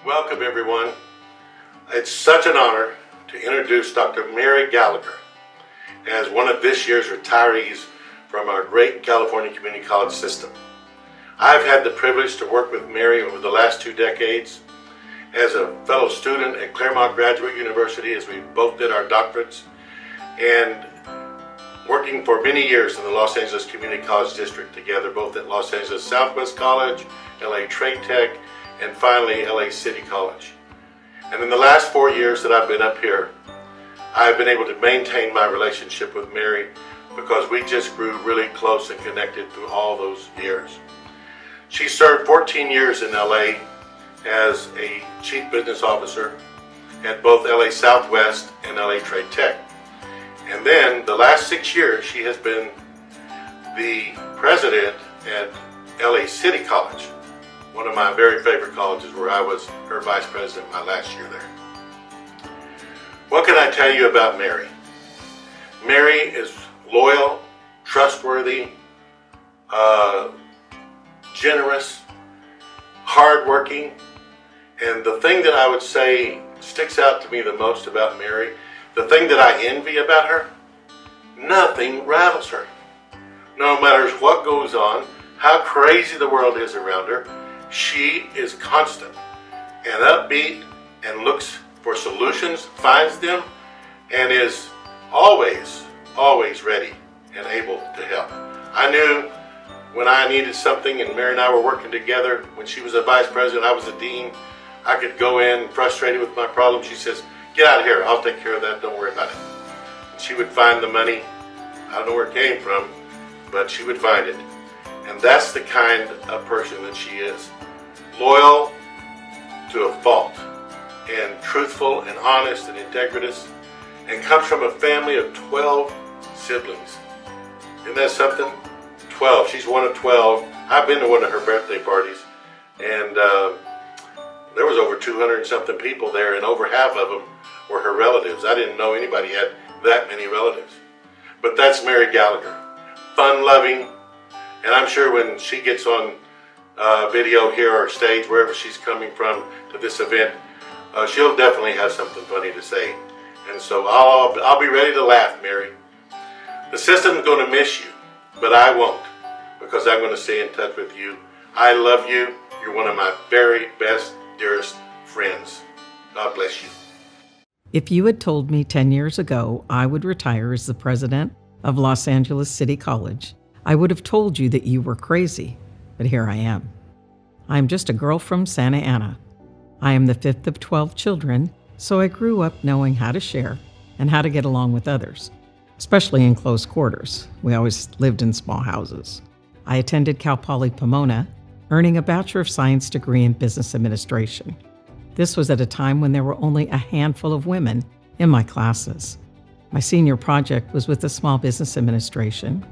Welcome, everyone. It's such an honor to introduce Dr. Mary Gallagher as one of this year's retirees from our great California community college system. I've had the privilege to work with Mary over the last 2 decades as a fellow student at Claremont Graduate University as we both did our doctorates, and working for many years in the Los Angeles Community College District together, both at Los Angeles Southwest College, LA Trade Tech, and finally LA City College. And in the last 4 years that I've been up here, I've been able to maintain my relationship with Mary because we just grew really close and connected through all those years. She served 14 years in LA as a chief business officer at both LA Southwest and LA Trade Tech. And then the last 6 years, she has been the president at LA City College, one of my very favorite colleges, where I was her vice president my last year there. What can I tell you about Mary? Mary is loyal, trustworthy, generous, hardworking, and the thing that I would say sticks out to me the most about Mary, the thing that I envy about her, nothing rattles her. No matter what goes on, how crazy the world is around her, she is constant and upbeat and looks for solutions, finds them, and is always ready and able to help. I knew when I needed something, and Mary and I were working together, when she was a vice president, I was a dean, I could go in frustrated with my problem. She says, "Get out of here, I'll take care of that, don't worry about it." And she would find the money. I don't know where it came from, but she would find it. And that's the kind of person that she is. Loyal to a fault, and truthful and honest and integritous, and comes from a family of 12 siblings. Isn't that something? 12. She's one of 12. I've been to one of her birthday parties, and there was over 200 and something people there, and over half of them were her relatives. I didn't know anybody had that many relatives. But that's Mary Gallagher. Fun-loving, and I'm sure when she gets on video here or stage, wherever she's coming from to this event, she'll definitely have something funny to say. And so I'll be ready to laugh, Mary. The system's going to miss you, but I won't, because I'm going to stay in touch with you. I love you. You're one of my very best, dearest friends. God bless you. If you had told me 10 years ago I would retire as the president of Los Angeles City College, I would have told you that you were crazy, but here I am. I'm just a girl from Santa Ana. I am the 5th of 12 children, so I grew up knowing how to share and how to get along with others, especially in close quarters. We always lived in small houses. I attended Cal Poly Pomona, earning a Bachelor of Science degree in Business Administration. This was at a time when there were only a handful of women in my classes. My senior project was with the Small Business Administration,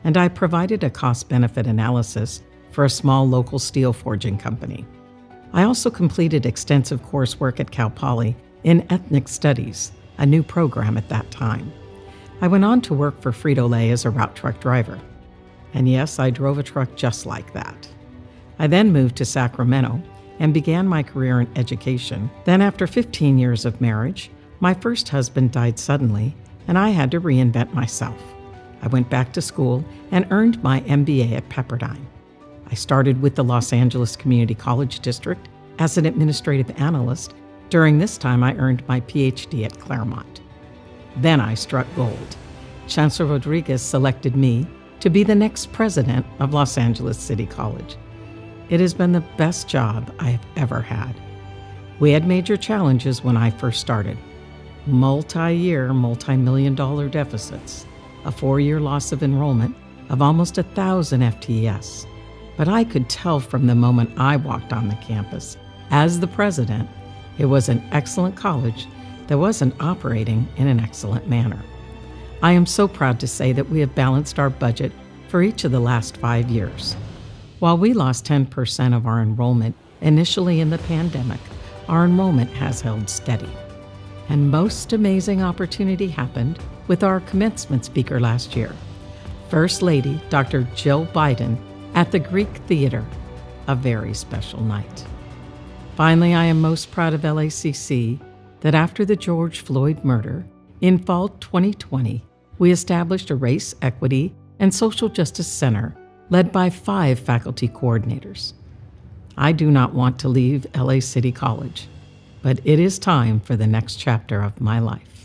and I provided a cost-benefit analysis for a small local steel forging company. I also completed extensive coursework at Cal Poly in Ethnic Studies, a new program at that time. I went on to work for Frito-Lay as a route truck driver. And yes, I drove a truck just like that. I then moved to Sacramento and began my career in education. Then after 15 years of marriage, my first husband died suddenly, and I had to reinvent myself. I went back to school and earned my MBA at Pepperdine. I started with the Los Angeles Community College District as an administrative analyst. During this time, I earned my PhD at Claremont. Then I struck gold. Chancellor Rodriguez selected me to be the next president of Los Angeles City College. It has been the best job I have ever had. We had major challenges when I first started. Multi-year, multi-million-dollar deficits, a 4-year loss of enrollment of almost 1,000 FTEs. But I could tell from the moment I walked on the campus, as the president, it was an excellent college that wasn't operating in an excellent manner. I am so proud to say that we have balanced our budget for each of the last 5 years. While we lost 10% of our enrollment initially in the pandemic, our enrollment has held steady. And most amazing opportunity happened with our commencement speaker last year, First Lady Dr. Jill Biden at the Greek Theater, a very special night. Finally, I am most proud of LACC that after the George Floyd murder, in fall 2020, we established a Race, Equity, and Social Justice Center led by 5 faculty coordinators. I do not want to leave LA City College, but it is time for the next chapter of my life.